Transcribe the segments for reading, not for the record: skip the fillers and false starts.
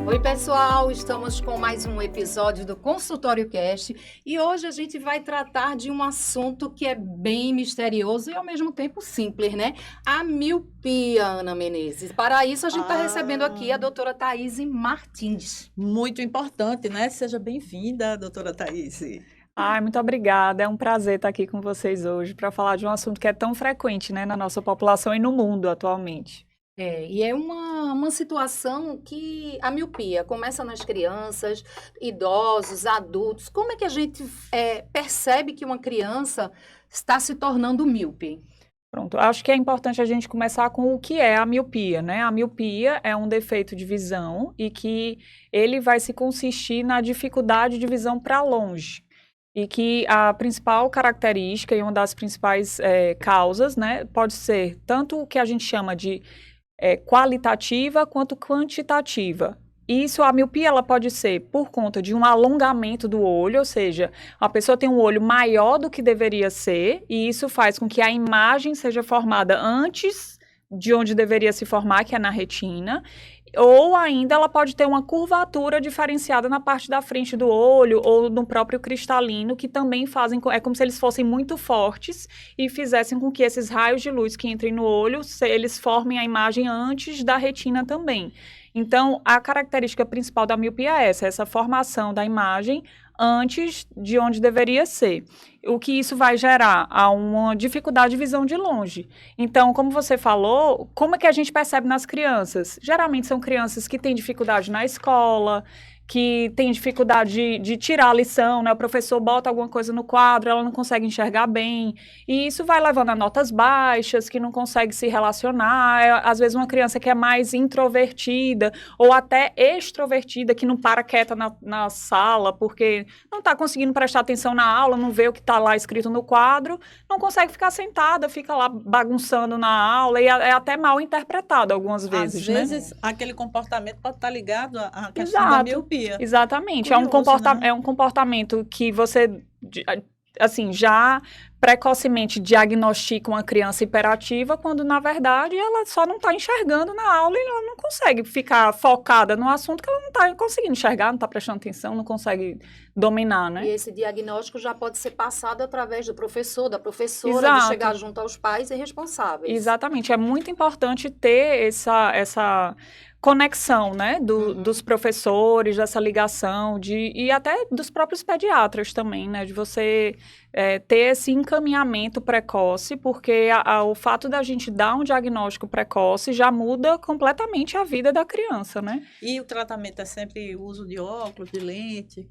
Oi, pessoal, estamos com mais um episódio do Consultório Cast e hoje a gente vai tratar de um assunto que é bem misterioso e ao mesmo tempo simples, né? A miopia, Ana Menezes. Para isso, a gente está recebendo aqui a doutora Thaís Martins. Muito importante, né? Seja bem-vinda, doutora Thaís. Ai, muito obrigada. É um prazer estar aqui com vocês hoje para falar de um assunto que é tão frequente, né, na nossa população e no mundo atualmente. E é uma situação que a miopia começa nas crianças, idosos, adultos. Como é que a gente percebe que uma criança está se tornando míope? Pronto, acho que é importante a gente começar com o que é a miopia, né? A miopia é um defeito de visão e que ele vai se consistir na dificuldade de visão para longe. E que a principal característica e uma das principais causas, né, pode ser tanto o que a gente chama de qualitativa quanto quantitativa. Isso, a miopia, ela pode ser por conta de um alongamento do olho, ou seja, a pessoa tem um olho maior do que deveria ser, e isso faz com que a imagem seja formada antes de onde deveria se formar, que é na retina, ou ainda ela pode ter uma curvatura diferenciada na parte da frente do olho ou no próprio cristalino, que também fazem, é como se eles fossem muito fortes e fizessem com que esses raios de luz que entrem no olho, eles formem a imagem antes da retina também. Então, a característica principal da miopia é essa formação da imagem antes de onde deveria ser. O que isso vai gerar? Uma dificuldade de visão de longe. Então, como você falou, como é que a gente percebe nas crianças? Geralmente são crianças que têm dificuldade na escola, que têm dificuldade de tirar a lição, né? O professor bota alguma coisa no quadro, ela não consegue enxergar bem, e isso vai levando a notas baixas, que não consegue se relacionar, às vezes uma criança que é mais introvertida, ou até extrovertida, que não para quieta na sala, porque não está conseguindo prestar atenção na aula, não vê o que está lá escrito no quadro, não consegue ficar sentada, fica lá bagunçando na aula, e é até mal interpretado algumas vezes, né? Às vezes, aquele comportamento pode estar ligado à questão Exato. Da miopia. Exatamente, Curioso, né? É um comportamento que você, assim, já precocemente diagnostica uma criança hiperativa, quando na verdade ela só não está enxergando na aula e ela não consegue ficar focada no assunto que ela não está conseguindo enxergar, não está prestando atenção, não consegue dominar, né? E esse diagnóstico já pode ser passado através do professor, da professora, Exato. De chegar junto aos pais e responsáveis. Exatamente, é muito importante ter essa conexão, né, dos professores, dessa ligação, e até dos próprios pediatras também, né, de você ter esse encaminhamento precoce, porque o fato da gente dar um diagnóstico precoce já muda completamente a vida da criança, né? E o tratamento é sempre o uso de óculos, de lente?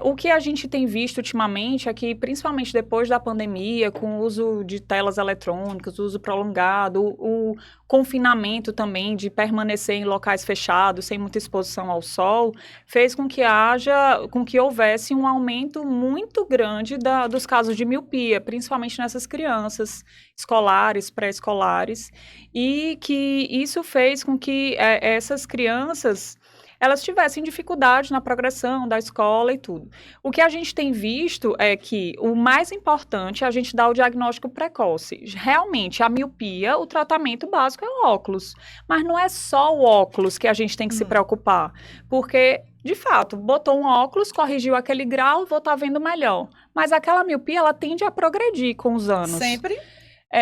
O que a gente tem visto ultimamente é que, principalmente depois da pandemia, com o uso de telas eletrônicas, o uso prolongado, o confinamento também de permanecer em locais fechados, sem muita exposição ao sol, fez com que houvesse um aumento muito grande dos casos de miopia, principalmente nessas crianças escolares, pré-escolares, e que isso fez com que essas crianças elas tivessem dificuldade na progressão da escola e tudo. O que a gente tem visto é que o mais importante é a gente dar o diagnóstico precoce. Realmente, a miopia, o tratamento básico é o óculos. Mas não é só o óculos que a gente tem que se preocupar. Porque, de fato, botou um óculos, corrigiu aquele grau, vou estar vendo melhor. Mas aquela miopia, ela tende a progredir com os anos. Sempre?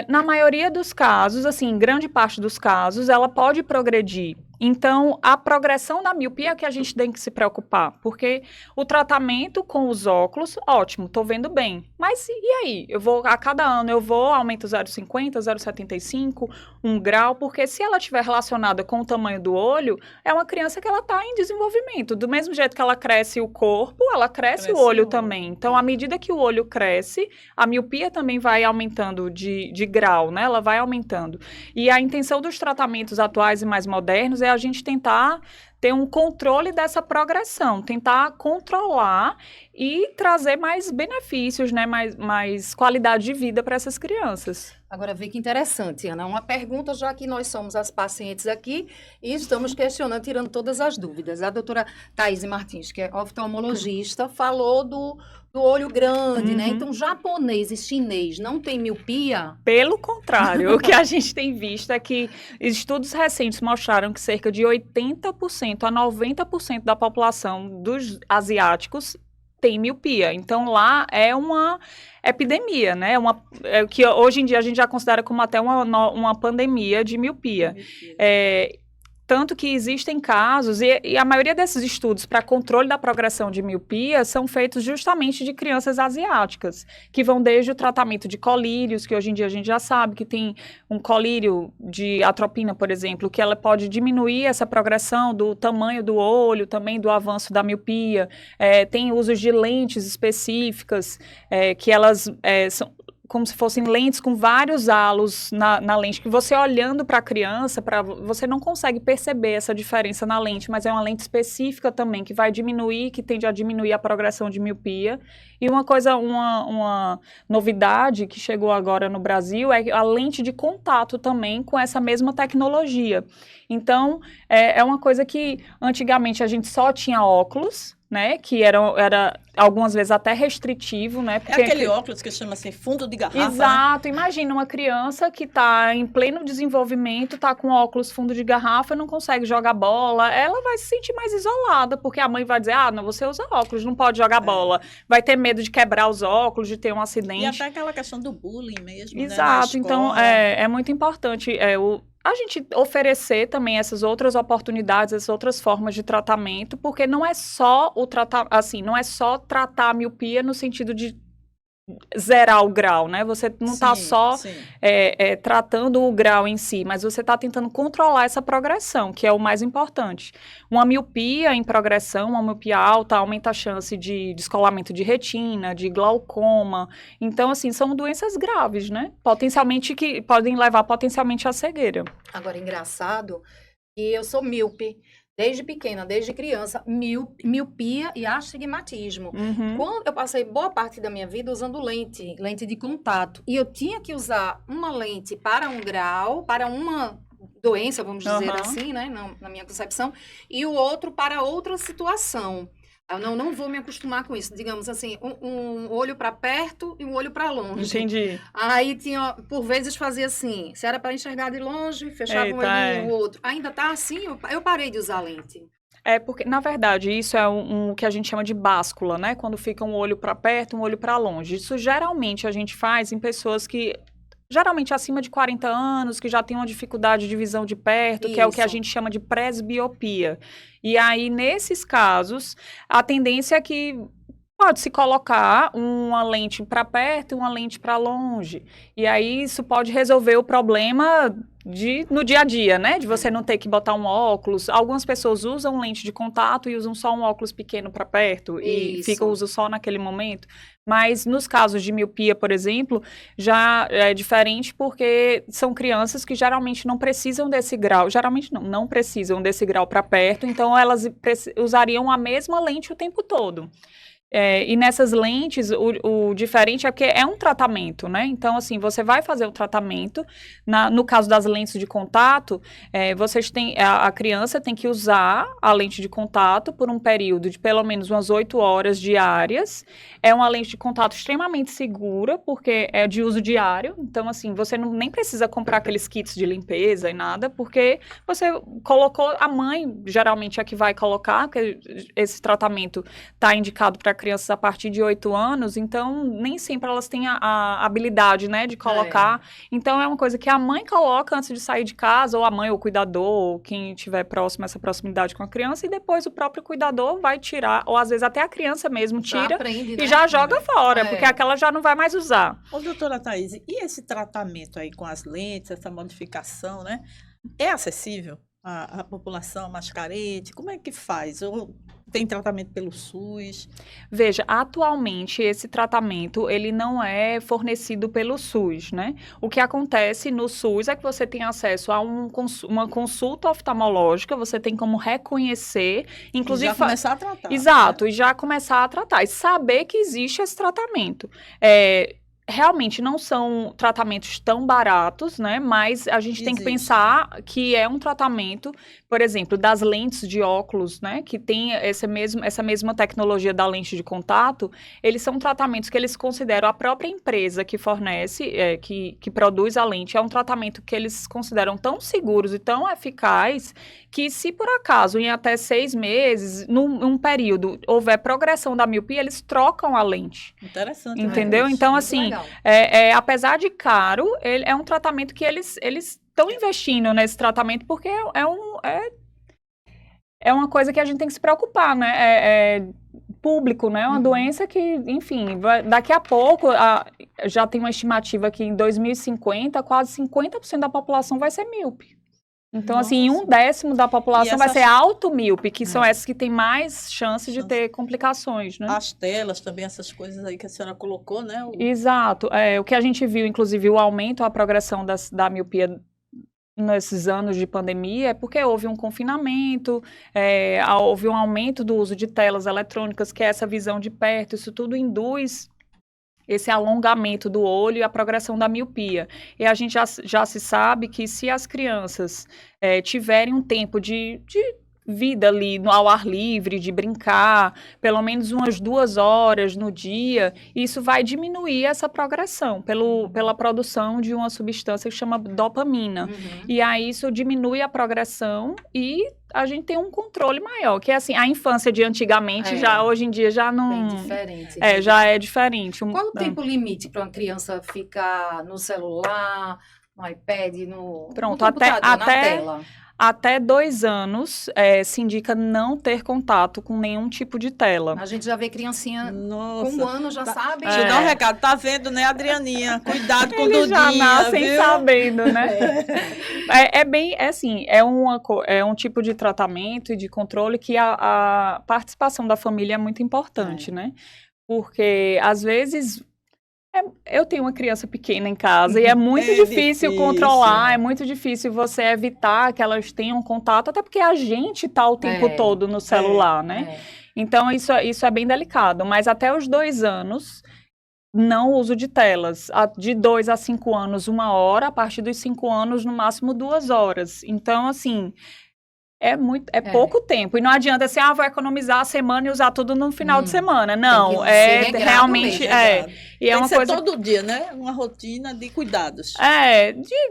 Na maioria dos casos, assim, grande parte dos casos, ela pode progredir. Então, a progressão da miopia é que a gente tem que se preocupar, porque o tratamento com os óculos, ótimo, estou vendo bem. Mas e aí? A cada ano eu vou, aumento 0,50, 0,75, 1 grau, porque se ela estiver relacionada com o tamanho do olho, é uma criança que ela está em desenvolvimento. Do mesmo jeito que ela cresce o corpo, ela cresce o olho também. Então, à medida que o olho cresce, a miopia também vai aumentando de grau, né? Ela vai aumentando. E a intenção dos tratamentos atuais e mais modernos é a gente tentar ter um controle dessa progressão, tentar controlar e trazer mais benefícios, né, mais qualidade de vida para essas crianças. Agora, vê que interessante, Ana. Uma pergunta, já que nós somos as pacientes aqui e estamos questionando, tirando todas as dúvidas. A doutora Thaís Martins, que é oftalmologista, falou do olho grande, né? Uhum. Então, japonês e chinês não tem miopia? Pelo contrário, o que a gente tem visto é que estudos recentes mostraram que cerca de 80% a 90% da população dos asiáticos tem miopia. Então, lá é uma epidemia, né? Que hoje em dia a gente já considera como até uma pandemia de miopia. Tanto que existem casos, e a maioria desses estudos para controle da progressão de miopia são feitos justamente de crianças asiáticas, que vão desde o tratamento de colírios, que hoje em dia a gente já sabe que tem um colírio de atropina, por exemplo, que ela pode diminuir essa progressão do tamanho do olho, também do avanço da miopia. Tem usos de lentes específicas, que elas são como se fossem lentes com vários halos na lente, que você olhando para a criança, você não consegue perceber essa diferença na lente, mas é uma lente específica também, que vai diminuir, que tende a diminuir a progressão de miopia. E uma novidade que chegou agora no Brasil é a lente de contato também com essa mesma tecnologia. Então, é uma coisa que antigamente a gente só tinha óculos, né, que era algumas vezes até restritivo, né? Porque aquele óculos que chama assim fundo de garrafa. Exato, né? Imagina uma criança que está em pleno desenvolvimento, está com óculos fundo de garrafa, não consegue jogar bola, ela vai se sentir mais isolada, porque a mãe vai dizer, não, você usa óculos, não pode jogar bola, vai ter medo de quebrar os óculos, de ter um acidente. E até aquela questão do bullying mesmo, Exato, né, então é muito importante a gente oferecer também essas outras oportunidades, essas outras formas de tratamento, porque não é só não é só tratar a miopia no sentido de zerar o grau, né? Você não está só tratando o grau em si, mas você está tentando controlar essa progressão, que é o mais importante. Uma miopia em progressão, uma miopia alta, aumenta a chance de descolamento de retina, de glaucoma. Então, assim, são doenças graves, né? Potencialmente, que podem levar potencialmente à cegueira. Agora, engraçado que eu sou míope. Desde pequena, desde criança, miopia e astigmatismo. Quando eu passei boa parte da minha vida usando lente de contato. E eu tinha que usar uma lente para um grau, para uma doença, vamos dizer assim, né, na minha concepção, e o outro para outra situação. Eu não vou me acostumar com isso. Digamos assim, um olho para perto e um olho para longe. Entendi. Aí por vezes fazia assim, se era para enxergar de longe, fechava um olhinho, o outro. Ainda tá assim, eu parei de usar lente. Porque, na verdade, isso é o que a gente chama de báscula, né? Quando fica um olho para perto, um olho para longe. Isso geralmente a gente faz em pessoas que geralmente acima de 40 anos, que já tem uma dificuldade de visão de perto, que é o que a gente chama de presbiopia. E aí, nesses casos, a tendência é que pode se colocar uma lente para perto e uma lente para longe. E aí, isso pode resolver o problema no dia a dia, né? De você não ter que botar um óculos. Algumas pessoas usam lente de contato e usam só um óculos pequeno para perto e usam só naquele momento. Mas nos casos de miopia, por exemplo, já é diferente porque são crianças que geralmente não precisam desse grau. Geralmente não precisam desse grau para perto, então elas usariam a mesma lente o tempo todo. E nessas lentes, o diferente é porque é um tratamento, né? Então, assim, você vai fazer o tratamento. No caso das lentes de contato, a criança tem que usar a lente de contato por um período de pelo menos umas 8 horas diárias. É uma lente de contato extremamente segura, porque é de uso diário. Então, assim, você nem precisa comprar aqueles kits de limpeza e nada, porque você colocou, a mãe geralmente é que vai colocar, porque esse tratamento está indicado para crianças a partir de 8 anos, então nem sempre elas têm a habilidade, né, de colocar. Então, é uma coisa que a mãe coloca antes de sair de casa, ou a mãe, ou o cuidador, ou quem estiver próximo, essa proximidade com a criança, e depois o próprio cuidador vai tirar, ou às vezes até a criança mesmo tira, aprende, né? e já joga fora, porque aquela já não vai mais usar. Ô, doutora Thaís, e esse tratamento aí com as lentes, essa modificação, né, é acessível à população mais carente? Como é que faz? Ou tem tratamento pelo SUS? Veja, atualmente esse tratamento, ele não é fornecido pelo SUS, né? O que acontece no SUS é que você tem acesso a uma consulta oftalmológica, você tem como reconhecer, inclusive... E já começar a tratar. Exato, e já começar a tratar, e saber que existe esse tratamento. realmente não são tratamentos tão baratos, né? Mas a gente tem que pensar que é um tratamento, por exemplo, das lentes de óculos, né? Que tem essa mesma tecnologia da lente de contato, eles são tratamentos que eles consideram, a própria empresa que fornece, que produz a lente, é um tratamento que eles consideram tão seguros e tão eficaz que, se por acaso, em até 6 meses, num período, houver progressão da miopia, eles trocam a lente. Interessante. Entendeu? Né? Então, assim, apesar de caro, ele é um tratamento que eles estão investindo nesse tratamento porque é uma coisa que a gente tem que se preocupar, né? É público, né? Uma doença que, enfim, daqui a pouco, já tem uma estimativa que em 2050, quase 50% da população vai ser míope. Então, assim, 1/10 da população vai ser automíope, que são essas que têm mais chance de ter complicações, né? As telas também, essas coisas aí que a senhora colocou, né? Exato. O que a gente viu, inclusive, o aumento, a progressão da miopia nesses anos de pandemia, é porque houve um confinamento, houve um aumento do uso de telas eletrônicas, que é essa visão de perto, isso tudo induz esse alongamento do olho e a progressão da miopia. E a gente já se sabe que se as crianças tiverem um tempo de vida ali ao ar livre, de brincar, pelo menos umas 2 horas no dia, isso vai diminuir essa progressão pela produção de uma substância que chama dopamina. E aí isso diminui a progressão e a gente tem um controle maior, que é assim, a infância de antigamente, hoje em dia já não... Bem diferente. Já é diferente. Qual o tempo limite para uma criança ficar no celular, no iPad, no computador, na tela? Até 2 anos, se indica não ter contato com nenhum tipo de tela. A gente já vê criancinha com 1 ano, já sabe. Deixa eu dar um recado. Tá vendo, né, Adrianinha? Cuidado com o Eles Dudinha, já nascem viu? sabendo, né? É um tipo de tratamento e de controle que a participação da família é muito importante, né? Porque, às vezes... eu tenho uma criança pequena em casa e é muito difícil controlar, é muito difícil você evitar que elas tenham contato, até porque a gente está o tempo todo no celular, né? Então, isso é bem delicado, mas até os 2 anos, não uso de telas. De 2 a 5 anos, 1 hora, a partir dos 5 anos, no máximo 2 horas. Então, assim... É pouco tempo. E não adianta assim, vou economizar a semana e usar tudo no final de semana. Não, realmente... E é uma coisa todo dia, né? Uma rotina de cuidados.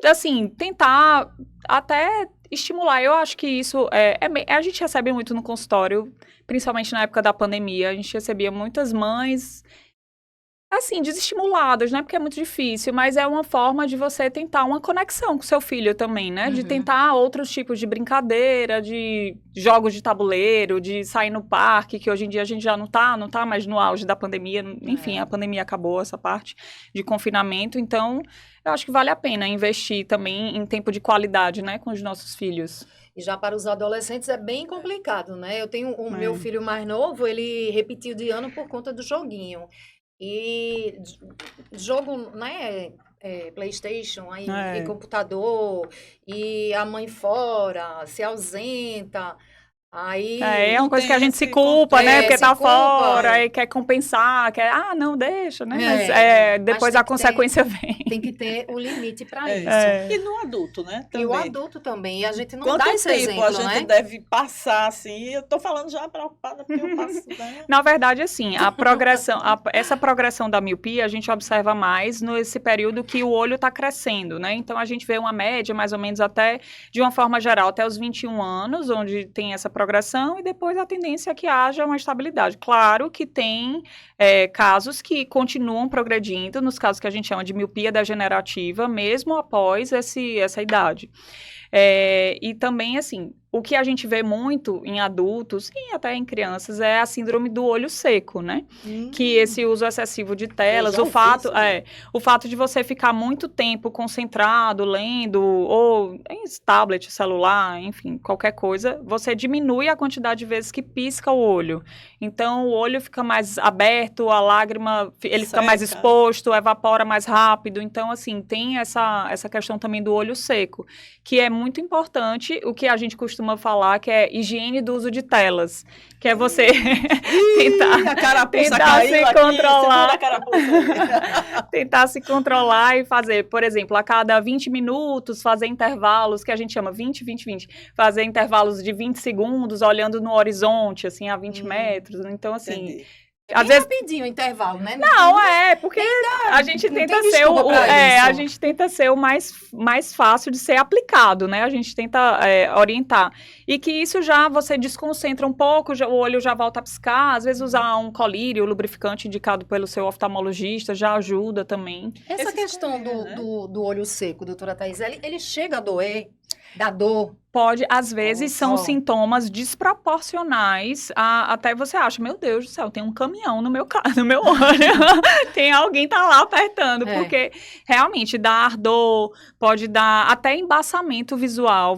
Assim, tentar até estimular. Eu acho que isso... a gente recebe muito no consultório, principalmente na época da pandemia. A gente recebia muitas mães... assim, desestimuladas, né? Porque é muito difícil, mas é uma forma de você tentar uma conexão com seu filho também, né? De tentar outros tipos de brincadeira, de jogos de tabuleiro, de sair no parque, que hoje em dia a gente já não tá mais no auge da pandemia. Enfim, a pandemia acabou essa parte de confinamento, então eu acho que vale a pena investir também em tempo de qualidade, né? Com os nossos filhos. E já para os adolescentes é bem complicado, né? Eu tenho o meu filho mais novo, ele repetiu de ano por conta do joguinho. E jogo, né, PlayStation, aí, e computador, e a mãe fora, se ausenta, aí... É uma coisa que a gente se culpa, né, porque tá fora, e quer compensar, não, deixa, né, mas depois a consequência vem. Tem que ter o limite para isso. E no adulto, né, também. E o adulto também, e a gente não dá esse exemplo, né? Quanto tempo a gente deve passar, assim, eu tô falando já preocupada porque eu passo, né? Na verdade, assim, essa progressão da miopia, a gente observa mais nesse período que o olho tá crescendo, né, então a gente vê uma média, mais ou menos até, de uma forma geral, até os 21 anos, onde tem essa progressão, e depois a tendência é que haja uma estabilidade. Claro que tem casos que continuam progredindo, nos casos que a gente chama de miopia degenerativa, mesmo após essa idade. E também, assim, o que a gente vê muito em adultos e até em crianças é a síndrome do olho seco, né? Que esse uso excessivo de telas, o fato de você ficar muito tempo concentrado, lendo, ou em tablet, celular, enfim, qualquer coisa, você diminui a quantidade de vezes que pisca o olho. Então, o olho fica mais aberto, a lágrima, ele fica mais exposto, evapora mais rápido. Então, assim, tem essa questão também do olho seco, que é muito importante. O que a gente costuma costuma falar que é higiene do uso de telas, que é você A carapuça tentar caiu se aqui, controlar. segura a carapuça. tentar se controlar e fazer, por exemplo, a cada 20 minutos, fazer intervalos, que a gente chama 20, 20, 20, fazer intervalos de 20 segundos, olhando no horizonte, assim, a 20 metros. Então, assim, Entendi. É às bem vezes... rapidinho o intervalo, né? Não, porque a gente não tenta tem ser desculpa pra a isso. gente tenta ser o mais fácil de ser aplicado, né? A gente tenta orientar. E que isso já você desconcentra um pouco, o olho já volta a piscar. Às vezes usar um colírio, lubrificante indicado pelo seu oftalmologista já ajuda também. Essa Esses questão colírios, né? do olho seco, doutora Thaís, ele chega a doer, dá dor. Pode, às vezes, são Ó. sintomas desproporcionais até você acha, meu Deus do céu, tem um caminhão no meu olho, tem alguém tá lá apertando, É. porque realmente dá ardor, pode dar até embaçamento visual,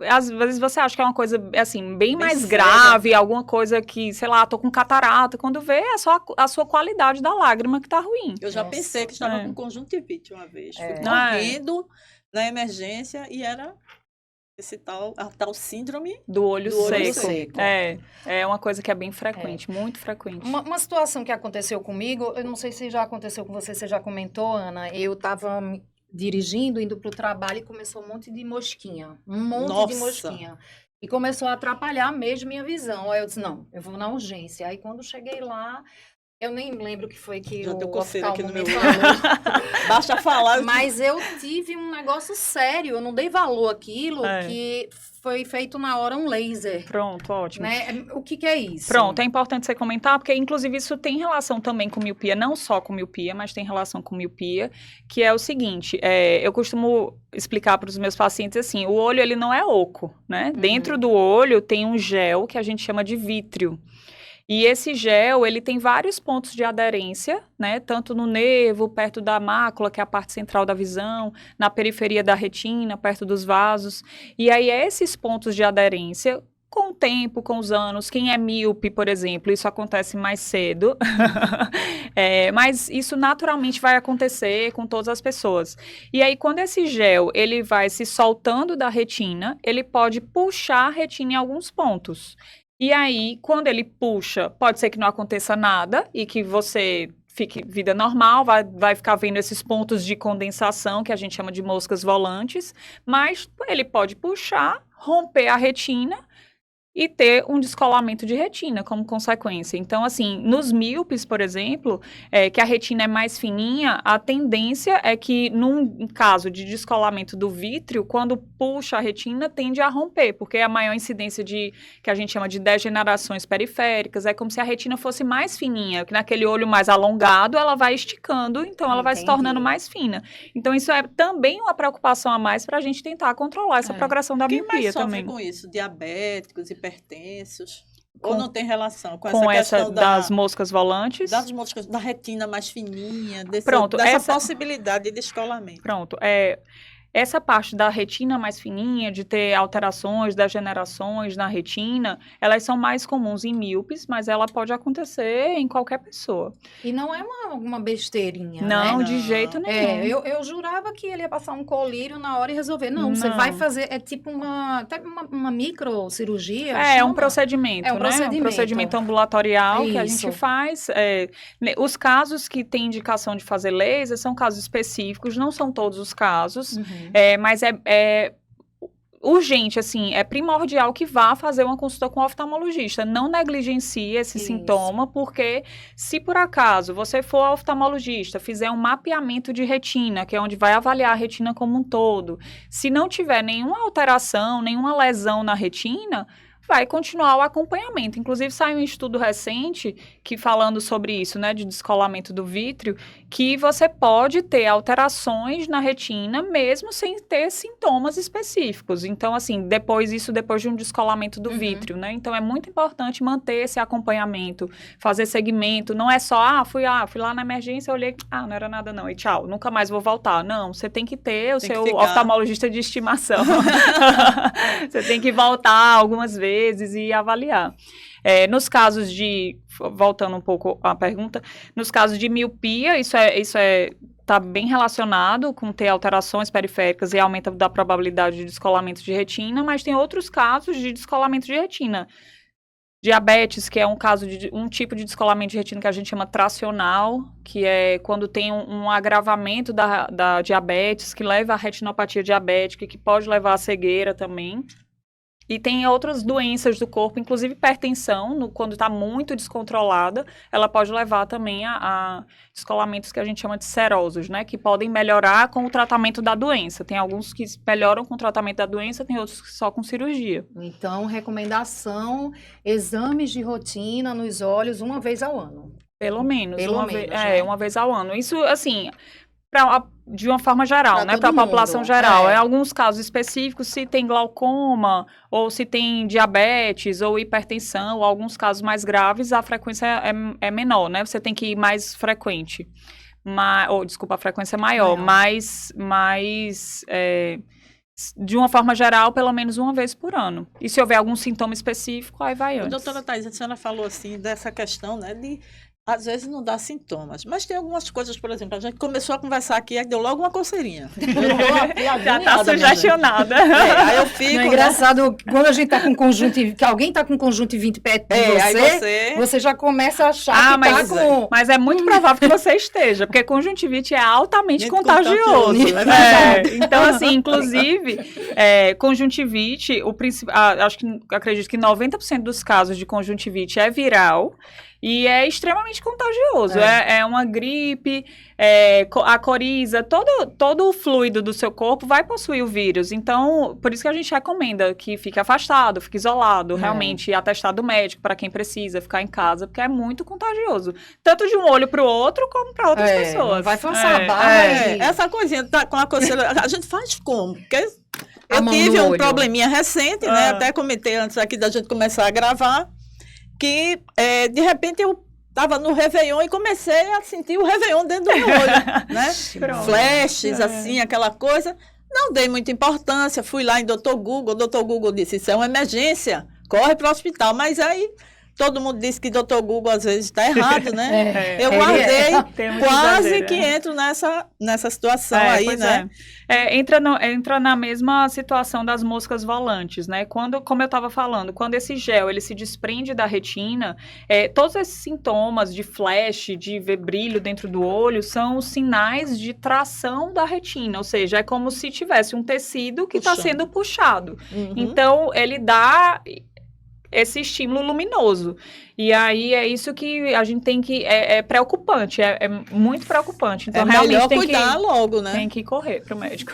às vezes você acha que é uma coisa, assim, bem mais séria. grave, alguma coisa que, sei lá, tô com catarata, quando vê é só a sua qualidade da lágrima que tá ruim. Eu já Nossa. pensei que estava É. com conjuntivite uma vez. Fui É. correndo na emergência e era a tal síndrome Do olho do olho seco. seco. É uma coisa que é bem frequente, muito frequente. Uma situação que aconteceu comigo, eu não sei se já aconteceu com você já comentou, Ana. Eu estava dirigindo, indo para o trabalho e começou um monte de mosquinha. Um monte de Nossa. mosquinha. E começou a atrapalhar mesmo minha visão. Aí eu disse, não, eu vou na urgência. Aí quando cheguei lá, eu nem lembro o que foi que Já o deu coceira aqui no oftalmo meu me falou. Basta falar. Mas eu tive um negócio sério, eu não dei valor àquilo, É. que foi feito na hora um laser. Pronto, ótimo. Né? O que é isso? Pronto, é importante você comentar, porque inclusive isso tem relação também com miopia, não só com miopia, mas tem relação com miopia, que é o seguinte, eu costumo explicar para os meus pacientes assim, o olho ele não é oco, né? Dentro do olho tem um gel que a gente chama de vítreo. E esse gel, ele tem vários pontos de aderência, né? Tanto no nervo, perto da mácula, que é a parte central da visão, na periferia da retina, perto dos vasos. E aí, esses pontos de aderência, com o tempo, com os anos, quem é míope, por exemplo, isso acontece mais cedo, mas isso naturalmente vai acontecer com todas as pessoas. E aí, quando esse gel, ele vai se soltando da retina, ele pode puxar a retina em alguns pontos. E aí, quando ele puxa, pode ser que não aconteça nada e que você fique vida normal, vai ficar vendo esses pontos de condensação, que a gente chama de moscas volantes, mas ele pode puxar, romper a retina e ter um descolamento de retina como consequência. Então, assim, nos míopes, por exemplo, que a retina é mais fininha, a tendência é que, num caso de descolamento do vítreo, quando puxa a retina, tende a romper, porque é a maior incidência que a gente chama de degenerações periféricas, é como se a retina fosse mais fininha, que naquele olho mais alongado, ela vai esticando, então ela vai se tornando mais fina. Então, isso é também uma preocupação a mais para a gente tentar controlar essa progressão da Quem miopia mais sofre também. com isso? Diabéticos, hipertensos? Ou não tem relação com Com essa questão das moscas volantes? das moscas, da retina mais fininha, Pronto, dessa possibilidade de descolamento. Pronto, essa parte da retina mais fininha, de ter alterações, degenerações na retina, elas são mais comuns em míopes, mas ela pode acontecer em qualquer pessoa. E não é uma besteirinha, Não, né? de jeito nenhum. Eu jurava que ele ia passar um colírio na hora e resolver. Não, você Não. vai fazer, é tipo até uma microcirurgia. É um chama? procedimento, É um né? procedimento. Um procedimento ambulatorial que a Isso. gente faz. Os casos que têm indicação de fazer laser são casos específicos, não são todos os casos, mas é urgente, assim, é primordial que vá fazer uma consulta com o oftalmologista. Não negligencie esse Isso. sintoma, porque se por acaso você for ao oftalmologista, fizer um mapeamento de retina, que é onde vai avaliar a retina como um todo, se não tiver nenhuma alteração, nenhuma lesão na retina, vai continuar o acompanhamento. Inclusive, saiu um estudo recente que falando sobre isso, né, de descolamento do vítreo, que você pode ter alterações na retina mesmo sem ter sintomas específicos. Então, assim, depois de um descolamento do vítreo, né? Então, é muito importante manter esse acompanhamento, fazer segmento. Não é só, fui lá na emergência, olhei, não era nada não, e tchau, nunca mais vou voltar. Não, você tem que ter o seu oftalmologista de estimação. Você tem que voltar algumas vezes e avaliar. Nos casos voltando um pouco à pergunta, nos casos de miopia, isso é está bem relacionado com ter alterações periféricas e aumento da probabilidade de descolamento de retina, mas tem outros casos de descolamento de retina. Diabetes, que é um tipo de descolamento de retina que a gente chama tracional, que é quando tem um agravamento da diabetes, que leva à retinopatia diabética, que pode levar à cegueira também. E tem outras doenças do corpo, inclusive hipertensão, quando está muito descontrolada, ela pode levar também a descolamentos que a gente chama de serosos, né? Que podem melhorar com o tratamento da doença. Tem alguns que melhoram com o tratamento da doença, tem outros que só com cirurgia. Então, recomendação, exames de rotina nos olhos uma vez ao ano. Pelo menos, né? Uma vez ao ano. Isso, assim, de uma forma geral, né? Para a população mundo. geral. Em alguns casos específicos, se tem glaucoma, ou se tem diabetes, ou hipertensão, ou alguns casos mais graves, a frequência é menor, né? Você tem que ir mais frequente. A frequência é maior. Mas de uma forma geral, pelo menos uma vez por ano. E se houver algum sintoma específico, aí vai antes. Doutora Thaís, a senhora falou assim dessa questão, né, de às vezes não dá sintomas, mas tem algumas coisas, por exemplo, a gente começou a conversar aqui e deu logo uma coceirinha. Já está sugestionada. Aí eu fico... Não é engraçado, quando a gente tá com conjuntivite, que alguém tá com conjuntivite perto de você já começa a achar que tá com... Mas é muito provável que você esteja, porque conjuntivite é altamente muito contagioso. É então, assim, inclusive, conjuntivite, acredito que 90% dos casos de conjuntivite é viral, e é extremamente contagioso. É uma gripe, a coriza, todo o fluido do seu corpo vai possuir o vírus. Então, por isso que a gente recomenda que fique afastado, fique isolado, realmente atestado médico para quem precisa ficar em casa, porque é muito contagioso. Tanto de um olho para o outro, como para outras pessoas. Vai forçar a barra. Essa coisinha com a coceira, a gente faz como? Porque eu tive um probleminha recente, né? Até comentei antes aqui da gente começar a gravar, que, de repente, eu estava no Réveillon e comecei a sentir o Réveillon dentro do meu olho, né? Flashes, assim, aquela coisa. Não dei muita importância, fui lá em Dr. Google, o Dr. Google disse, isso é uma emergência, corre para o hospital. Mas aí, todo mundo disse que Dr. Google às vezes está errado, né? Eu guardei, quase que entro nessa situação aí, né? Entra na mesma situação das moscas volantes, né? Como eu estava falando, quando esse gel ele se desprende da retina, todos esses sintomas de flash, de ver brilho dentro do olho, são os sinais de tração da retina, ou seja, é como se tivesse um tecido que está sendo puxado. Então, ele dá esse estímulo luminoso. E aí é isso que a gente tem que... É preocupante, é muito preocupante. Então, realmente melhor tem cuidar logo, né? Tem que correr para o médico.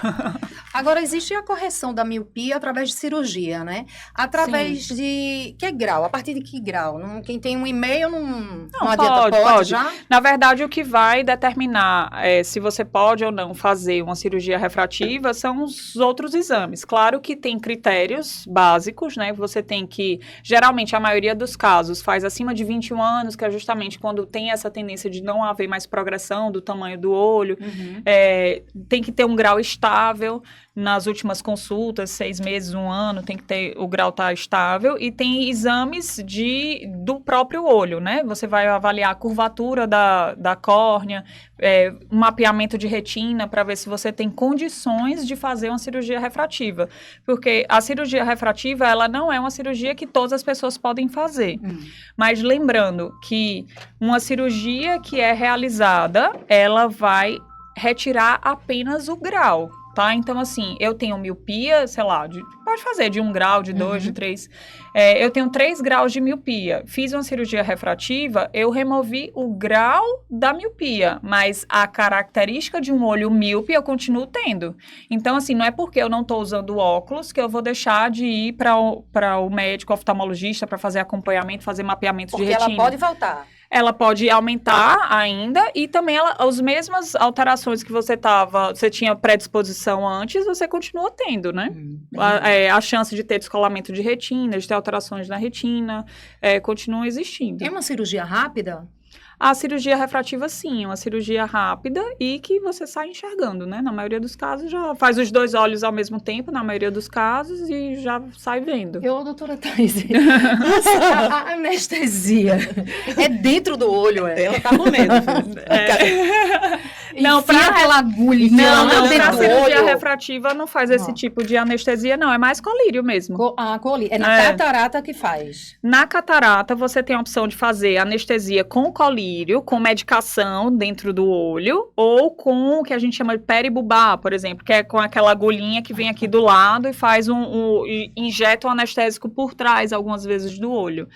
Agora, existe a correção da miopia através de cirurgia, né? Através de... Que grau? A partir de que grau? Quem tem 1,5 não adianta, pode já? Na verdade, o que vai determinar se você pode ou não fazer uma cirurgia refrativa são os outros exames. Claro que tem critérios básicos, né? Você tem que... Geralmente, a maioria dos casos faz acima de 21 anos, que é justamente quando tem essa tendência de não haver mais progressão do tamanho do olho. Tem que ter um grau estável. Nas últimas consultas, 6 meses, 1 ano, tem que ter o grau tá estável. E tem exames do próprio olho, né? Você vai avaliar a curvatura da córnea, um mapeamento de retina para ver se você tem condições de fazer uma cirurgia refrativa. Porque a cirurgia refrativa, ela não é uma cirurgia que todas as pessoas podem fazer. Mas lembrando que uma cirurgia que é realizada, ela vai retirar apenas o grau. Tá? Então, assim, eu tenho miopia, sei lá, pode fazer de 1 grau, de 2, de 3. Eu tenho 3 graus de miopia. Fiz uma cirurgia refrativa, eu removi o grau da miopia, mas a característica de um olho míope eu continuo tendo. Então, assim, não é porque eu não estou usando óculos que eu vou deixar de ir para o médico oftalmologista para fazer acompanhamento, fazer mapeamento de retina. Porque ela pode voltar. Ela pode aumentar ainda e também as mesmas alterações que você tinha predisposição antes, você continua tendo, né? A chance de ter descolamento de retina, de ter alterações na retina, continua existindo. É uma cirurgia rápida? A cirurgia refrativa, sim, é uma cirurgia rápida e que você sai enxergando, né? Na maioria dos casos, já faz os 2 olhos ao mesmo tempo, na maioria dos casos, e já sai vendo. Doutora Thaís, a anestesia é dentro do olho, Ela tá com medo. Não, enfia aquela agulhinha lá Não, dentro pra do cirurgia olho. refrativa não faz esse tipo de anestesia, não. É mais colírio mesmo. É na É. catarata que faz. Na catarata, você tem a opção de fazer anestesia com colírio, com medicação dentro do olho, ou com o que a gente chama de peribubar, por exemplo, que é com aquela agulhinha que vem aqui do lado e faz e injeta um anestésico por trás, algumas vezes, do olho.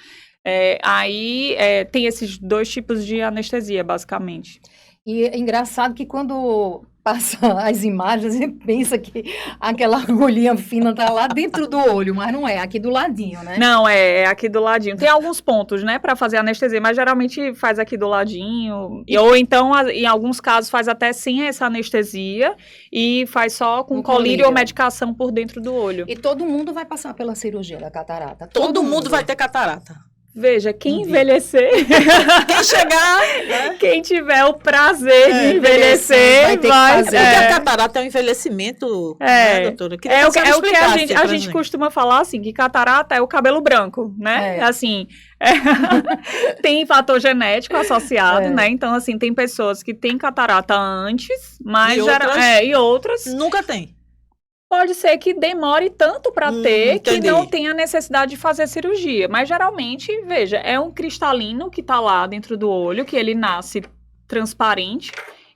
Aí tem esses dois tipos de anestesia, basicamente. E é engraçado que quando passa as imagens, você pensa que aquela agulhinha fina tá lá dentro do olho, mas não é, aqui do ladinho, né? Não, é aqui do ladinho. Tem alguns pontos, né, para fazer anestesia, mas geralmente faz aqui do ladinho. Ou então, em alguns casos, faz até sem essa anestesia e faz só com colírio ou medicação por dentro do olho. E todo mundo vai passar pela cirurgia da catarata. Todo mundo vai ter catarata. Veja, quem envelhecer, Quem chegar, né? quem tiver o prazer de envelhecer, vai ter que vai fazer. Porque a catarata é um envelhecimento, né, doutora? Queria É que o que senhora a explicasse gente pra costuma falar, assim, que catarata é o cabelo branco, né? É. Assim, tem fator genético associado, né? Então, assim, tem pessoas que têm catarata antes, mas e outras Nunca tem. pode ser que demore tanto para ter que entendi. não tenha necessidade de fazer cirurgia. Mas geralmente, veja, é um cristalino que está lá dentro do olho, que ele nasce transparente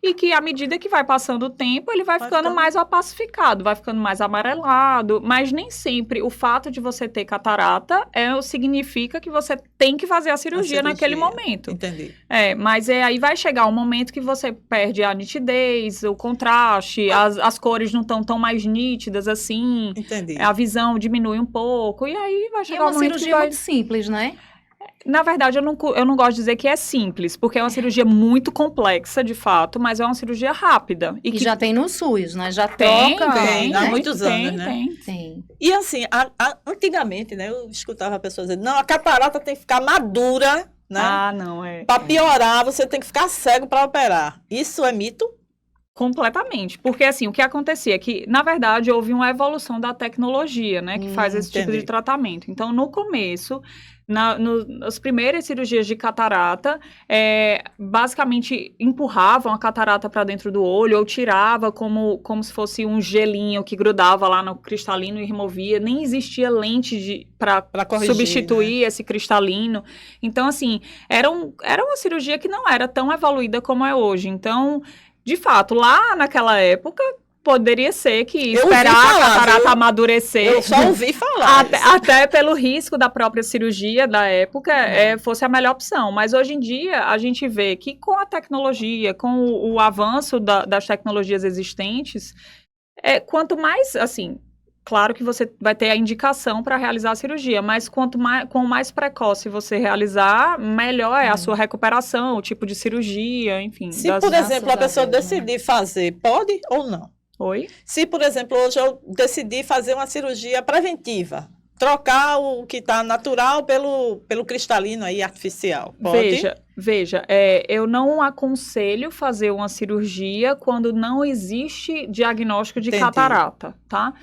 e que à medida que vai passando o tempo, ele vai ficando mais opacificado, vai ficando mais amarelado, mas nem sempre o fato de você ter catarata significa que você tem que fazer a cirurgia naquele momento. Entendi. Mas aí vai chegar um momento que você perde a nitidez, o contraste, as cores não estão tão mais nítidas assim. Entendi. A visão diminui um pouco, e aí vai É chegar uma um momento cirurgia muito simples, né? Na verdade, eu não gosto de dizer que é simples, porque é uma cirurgia muito complexa, de fato, mas é uma cirurgia rápida. E que já tem no SUS, né? Já tem, troca. tem, há né? muitos anos, né? Tem. E assim, antigamente, né, eu escutava a pessoa dizer, não, a catarata tem que ficar madura, né? Não é. Para piorar, você tem que ficar cego para operar. Isso é mito? Completamente. Porque, assim, o que acontecia é que, na verdade, houve uma evolução da tecnologia, né, que faz esse tipo de tratamento. Então, no começo, nas primeiras cirurgias de catarata, basicamente empurravam a catarata para dentro do olho ou tirava como se fosse um gelinho que grudava lá no cristalino e removia. Nem existia lente para substituir, né, esse cristalino. Então, assim, era uma cirurgia que não era tão evoluída como é hoje. Então, de fato, lá naquela época, poderia ser que esperar a catarata amadurecer. Eu só ouvi falar. Até pelo risco da própria cirurgia da época, fosse a melhor opção. Mas hoje em dia, a gente vê que com a tecnologia, com o avanço das tecnologias existentes, quanto mais, assim, claro que você vai ter a indicação para realizar a cirurgia, mas quanto mais precoce você realizar, melhor é a sua recuperação, o tipo de cirurgia, enfim. Se, por exemplo, a pessoa decidir fazer, pode ou não? Oi? Se, por exemplo, hoje eu decidir fazer uma cirurgia preventiva, trocar o que está natural pelo cristalino aí artificial, pode? Veja, eu não aconselho fazer uma cirurgia quando não existe diagnóstico de catarata, tá?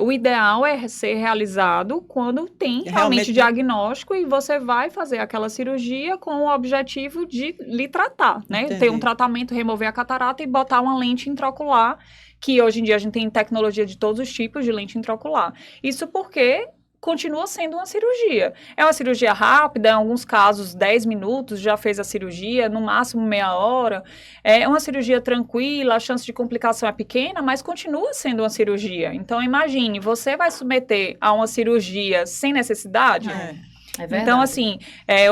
O ideal é ser realizado quando tem realmente diagnóstico e você vai fazer aquela cirurgia com o objetivo de lhe tratar, né? Ter um tratamento, remover a catarata e botar uma lente intraocular, que hoje em dia a gente tem tecnologia de todos os tipos de lente intraocular. Isso porque continua sendo uma cirurgia. É uma cirurgia rápida, em alguns casos 10 minutos já fez a cirurgia, no máximo meia hora. É uma cirurgia tranquila, a chance de complicação é pequena, mas continua sendo uma cirurgia. Então imagine, você vai submeter a uma cirurgia sem necessidade? É verdade. Então assim,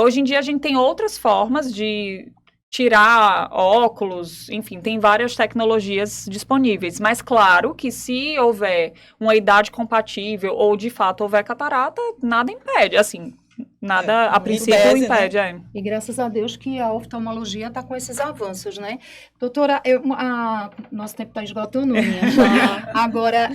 hoje em dia a gente tem outras formas de tirar óculos, enfim, tem várias tecnologias disponíveis, mas claro que se houver uma idade compatível ou de fato houver catarata, nada impede, assim, nada a princípio impede. Né? E graças a Deus que a oftalmologia está com esses avanços, né? Doutora, nosso tempo está esgotando, minha. Agora,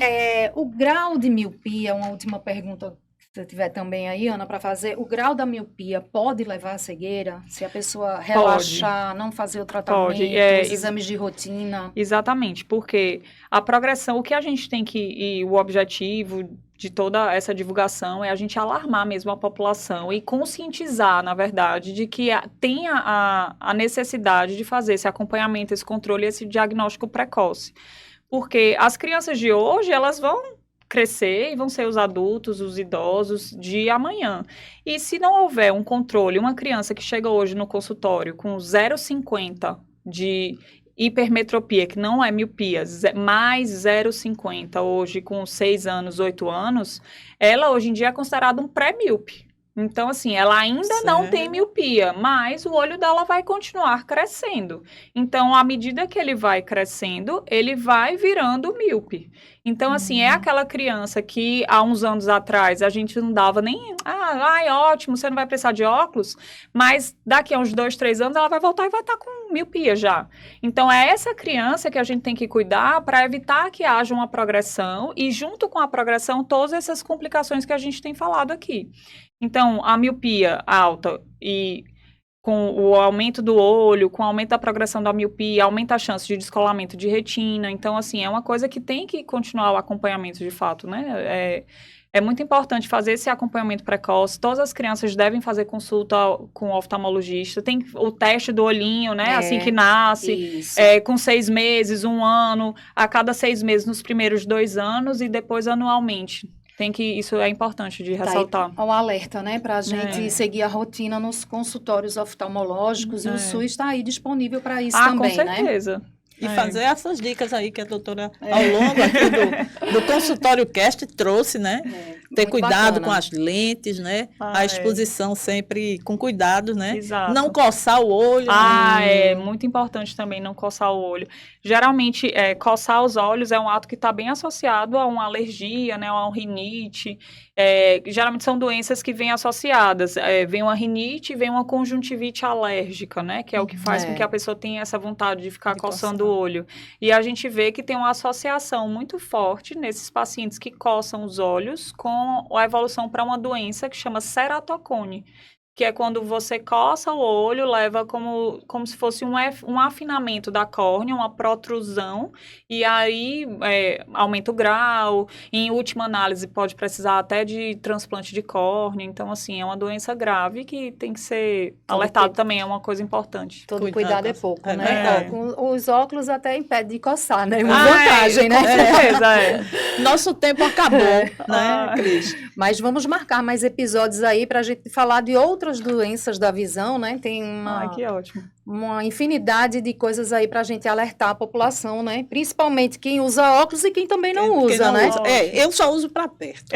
o grau de miopia, uma última pergunta Se tiver também aí, Ana, para fazer, o grau da miopia pode levar à cegueira? Se a pessoa relaxar, não fazer o tratamento, os exames de rotina? Exatamente, porque a progressão, o que a gente tem que, e o objetivo de toda essa divulgação é a gente alarmar mesmo a população e conscientizar, na verdade, de que tem a necessidade de fazer esse acompanhamento, esse controle, esse diagnóstico precoce. Porque as crianças de hoje, elas vão crescer e vão ser os adultos, os idosos de amanhã. E se não houver um controle, uma criança que chega hoje no consultório com 0,50 de hipermetropia, que não é miopia, mais 0,50 hoje com 6 anos, 8 anos, ela hoje em dia é considerada um pré-míope. Então, assim, ela ainda não tem miopia, mas o olho dela vai continuar crescendo. Então, à medida que ele vai crescendo, ele vai virando míope. Então, assim, é aquela criança que há uns anos atrás a gente não dava nem... ótimo, você não vai precisar de óculos, mas daqui a uns 2, 3 anos ela vai voltar e vai estar com miopia já. Então, é essa criança que a gente tem que cuidar para evitar que haja uma progressão e, junto com a progressão, todas essas complicações que a gente tem falado aqui. Então, a miopia alta e com o aumento do olho, com o aumento da progressão da miopia, aumenta a chance de descolamento de retina. Então, assim, é uma coisa que tem que continuar o acompanhamento de fato, né? É muito importante fazer esse acompanhamento precoce. Todas as crianças devem fazer consulta com o oftalmologista. Tem o teste do olhinho, né? Assim que nasce, com 6 meses, 1 ano, a cada 6 meses nos primeiros 2 anos e depois anualmente. Isso é importante de ressaltar. Tá aí, um alerta, né, para a gente seguir a rotina nos consultórios oftalmológicos e o SUS está aí disponível para isso também, com certeza. Né? E fazer essas dicas aí que a doutora, ao longo aqui do Consultório Cast, trouxe, né? Ter cuidado com as lentes, né? A exposição sempre com cuidado, né? Exato. Não coçar o olho. É muito importante também não coçar o olho. Geralmente, coçar os olhos é um ato que está bem associado a uma alergia, né? A uma rinite. Geralmente são doenças que vêm associadas. Vem uma rinite e vem uma conjuntivite alérgica, né? Que é o que faz com que a pessoa tenha essa vontade de ficar coçando o olho. E a gente vê que tem uma associação muito forte nesses pacientes que coçam os olhos com a evolução para uma doença que chama ceratocone, que é quando você coça o olho, leva como se fosse um afinamento da córnea, uma protrusão, e aí aumenta o grau, em última análise pode precisar até de transplante de córnea, então assim, é uma doença grave que tem que ser alertado também, é uma coisa importante. Todo cuidado é pouco, né? Com os óculos até impede de coçar, né? Uma vantagem, né? Com certeza, Nosso tempo acabou, né, Cris? Mas vamos marcar mais episódios aí para a gente falar de outras doenças da visão, né? Tem que ótimo. Uma infinidade de coisas aí para a gente alertar a população, né? Principalmente quem usa óculos e quem também não usa, né? Eu só uso para perto.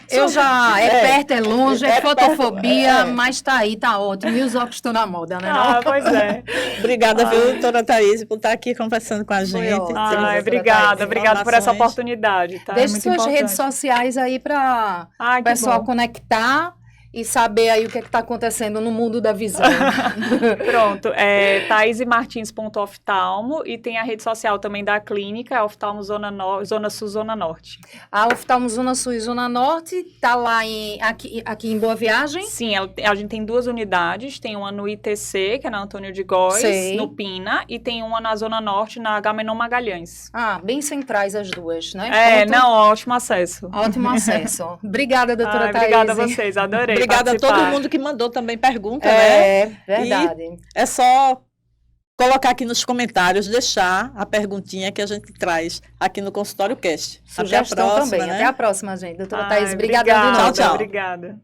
Eu já... perto, é longe, é fotofobia, mas tá aí, tá ótimo. E os óculos estão na moda, né? Pois é. Obrigada, viu, doutora Thaís, por estar aqui conversando com a gente. Obrigada por essa oportunidade. Tá? Deixe suas redes sociais aí para o pessoal conectar e saber aí o que está acontecendo no mundo da visão. Pronto, thaisemartins.oftalmo e tem a rede social também da clínica, Oftalmo Zona Sul, Zona Norte. A Oftalmo Zona Sul e Zona Norte está lá aqui em Boa Viagem? Sim, a gente tem 2 unidades, tem uma no ITC, que é na Antônio de Góes, no Pina, e tem uma na Zona Norte, na Agamenon Magalhães. Bem centrais as duas, né? Ótimo acesso. Ótimo acesso. Obrigada, doutora Thaís. Obrigada a vocês, adorei. Obrigada a todo mundo que mandou também pergunta, né? Verdade. E é só colocar aqui nos comentários, deixar a perguntinha que a gente traz aqui no Consultório Cast. Sugestão Até a próxima, também. né? Até a próxima, gente. Doutora Thaís, obrigada de novo. Tchau. Obrigada.